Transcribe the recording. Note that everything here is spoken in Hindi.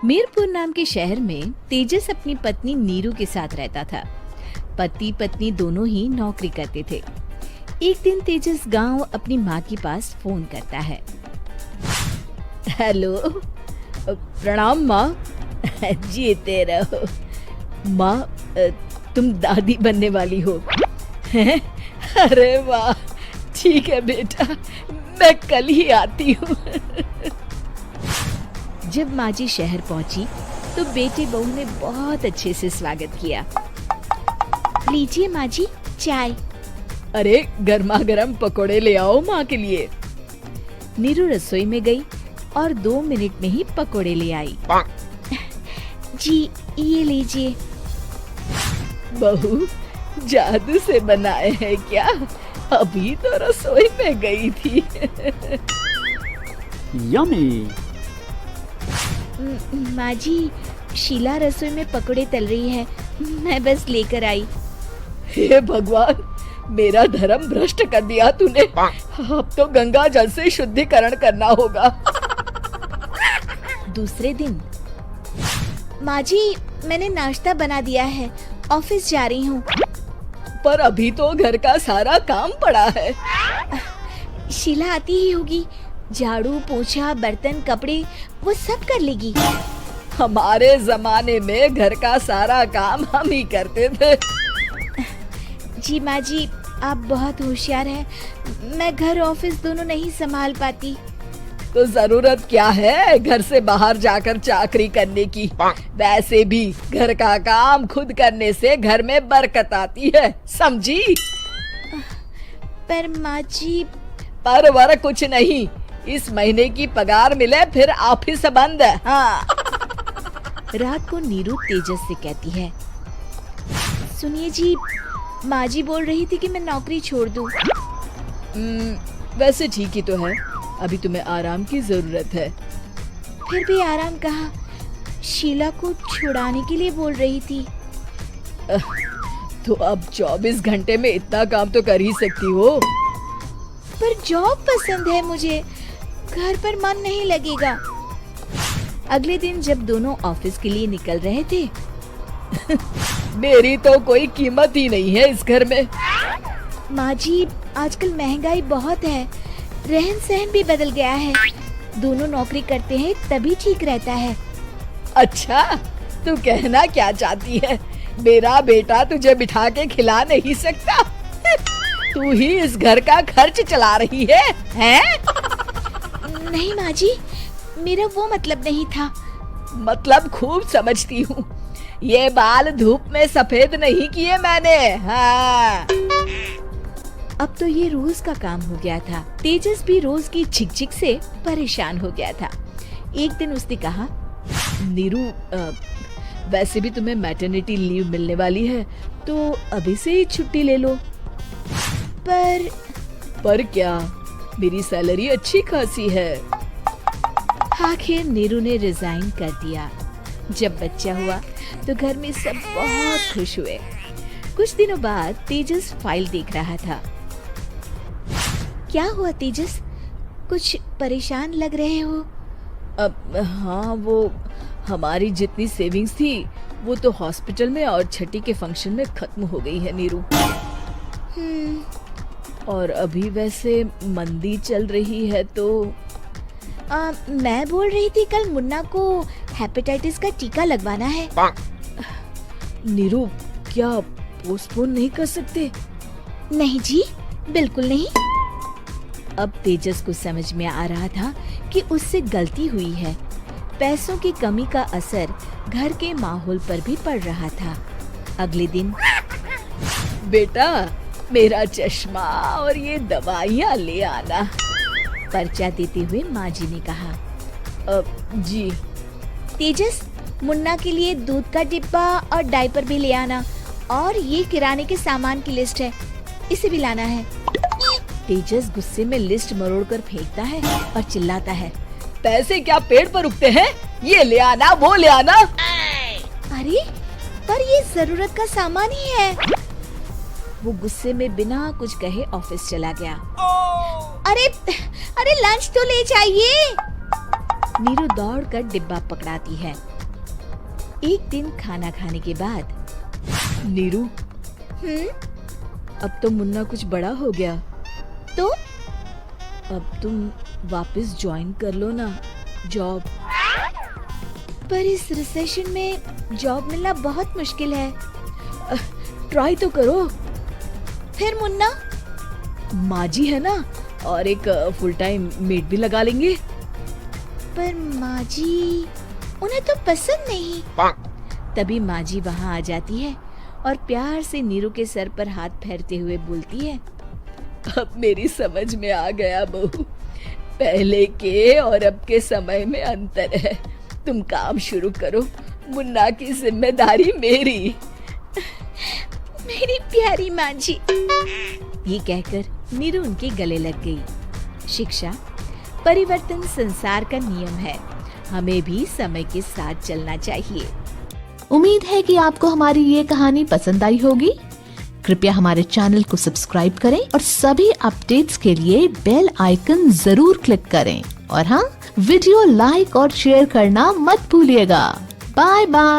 मीरपुर नाम के शहर में तेजस अपनी पत्नी नीरू के साथ रहता था। पति पत्नी दोनों ही नौकरी करते थे। एक दिन तेजस गांव अपनी माँ के पास फोन करता है। हेलो, प्रणाम माँ। जीते रहो माँ, तुम दादी बनने वाली हो। अरे वाह, ठीक है बेटा, मैं कल ही आती हूँ। जब माँ जी शहर पहुंची तो बेटे बहू ने बहुत अच्छे से स्वागत किया। लीजिए माँ जी, चाय। अरे गर्मा गर्म पकोड़े ले आओ माँ के लिए। नीरू रसोई में गई और 2 मिनट में ही पकोड़े ले आई। जी ये लीजिए। बहू जादू से बनाए हैं क्या? अभी तो रसोई में गई थी। यम्मी। माँ जी, शीला रसोई में पकोड़े तल रही है, मैं बस लेकर आई। हे भगवान, मेरा धर्म भ्रष्ट कर दिया तूने। अब तो गंगा जल से शुद्धिकरण करना होगा। दूसरे दिन, माँ जी मैंने नाश्ता बना दिया है, ऑफिस जा रही हूँ। पर अभी तो घर का सारा काम पड़ा है। शीला आती ही होगी, झाड़ू पोछा बर्तन कपड़े वो सब कर लेगी। हमारे जमाने में घर का सारा काम हम ही करते थे। जी माँ जी, आप बहुत होशियार हैं, मैं घर ऑफिस दोनों नहीं संभाल पाती। तो जरूरत क्या है घर से बाहर जाकर चाकरी करने की? वैसे भी घर का काम खुद करने से घर में बरकत आती है, समझी? पर माँ जी। पर वर कुछ नहीं, इस महीने की पगार मिले फिर ऑफिस बंद। हाँ। रात को नीरू तेजस से कहती है, सुनिए जी, माँ जी बोल रही थी कि मैं नौकरी छोड़ दूं। वैसे ठीक ही तो है, अभी तुम्हें आराम की जरूरत है। फिर भी आराम कहाँ, शीला को छुड़ाने के लिए बोल रही थी। तो अब 24 घंटे में इतना काम तो कर ही सकती हो। पर जॉब पसंद है मुझे, घर पर मन नहीं लगेगा। अगले दिन जब दोनों ऑफिस के लिए निकल रहे थे, मेरी तो कोई कीमत ही नहीं है इस घर में। माँ जी, आजकल महंगाई बहुत है, रहन सहन भी बदल गया है, दोनों नौकरी करते हैं तभी ठीक रहता है। अच्छा, तू कहना क्या चाहती है? मेरा बेटा तुझे बिठा के खिला नहीं सकता? तू ही इस घर का खर्च चला रही है, हैं? नहीं माँ जी, मेरा वो मतलब नहीं था। मतलब खूब समझती हूँ, ये बाल धूप में सफेद नहीं किए मैंने। हाँ। अब तो ये रोज का काम हो गया था। तेजस भी रोज की झिकझिक से परेशान हो गया था। एक दिन उसने कहा, नीरू, वैसे भी तुम्हें मैटरनिटी लीव मिलने वाली है, तो अभी से ही छुट्टी ले लो। पर क्या, मेरी सैलरी अच्छी खासी है। आखिर नीरू ने रिजाइन कर दिया। जब बच्चा हुआ तो घर में सब बहुत खुश हुए। कुछ दिनों बाद तेजस फाइल देख रहा था। क्या हुआ तेजस, कुछ परेशान लग रहे हो? हाँ, वो हमारी जितनी सेविंग्स थी वो तो हॉस्पिटल में और छठी के फंक्शन में खत्म हो गई है नीरू। और अभी वैसे मंदी चल रही है तो मैं बोल रही थी कल मुन्ना को हेपेटाइटिस का टीका लगवाना है। नीरू, क्या पोस्टपोन नहीं कर सकते? नहीं जी, बिल्कुल नहीं। अब तेजस को समझ में आ रहा था कि उससे गलती हुई है। पैसों की कमी का असर घर के माहौल पर भी पड़ रहा था। अगले दिन, बेटा मेरा चश्मा और ये दवाइयाँ ले आना, पर्चा देते हुए माँ जी ने कहा। जी। तेजस, मुन्ना के लिए दूध का डिब्बा और डायपर भी ले आना, और ये किराने के सामान की लिस्ट है, इसे भी लाना है। तेजस गुस्से में लिस्ट मरोड़कर फेंकता है और चिल्लाता है, पैसे क्या पेड़ पर उगते हैं? ये ले आना, वो ले आना। अरे पर ये जरूरत का सामान ही है। वो गुस्से में बिना कुछ कहे ऑफिस चला गया। अरे लंच तो ले जाइए। नीरू दौड़कर डिब्बा पकड़ाती है। एक दिन खाना खाने के बाद, नीरू, अब तो मुन्ना कुछ बड़ा हो गया, तो अब तुम वापस ज्वाइन कर लो ना जॉब। पर इस रिसेशन में जॉब मिलना बहुत मुश्किल है। ट्राई तो करो। फिर मुन्ना, माँ जी है ना, और एक फुल टाइम मेड भी लगा लेंगे। पर माँ जी, उन्हें तो पसंद नहीं। तभी माँ जी वहाँ आ जाती है और प्यार से नीरू के सर पर हाथ फेरते हुए बोलती है, अब मेरी समझ में आ गया बहू, पहले के और अब के समय में अंतर है। तुम काम शुरू करो, मुन्ना की जिम्मेदारी मेरी। मेरी प्यारी माँ जी। ये कहकर नीरू उनके गले लग गई। शिक्षा, परिवर्तन संसार का नियम है, हमें भी समय के साथ चलना चाहिए। उम्मीद है कि आपको हमारी ये कहानी पसंद आई होगी। कृपया हमारे चैनल को सब्सक्राइब करें और सभी अपडेट्स के लिए बेल आइकन जरूर क्लिक करें। और हाँ, वीडियो लाइक और शेयर करना मत भूलिएगा। Bye bye.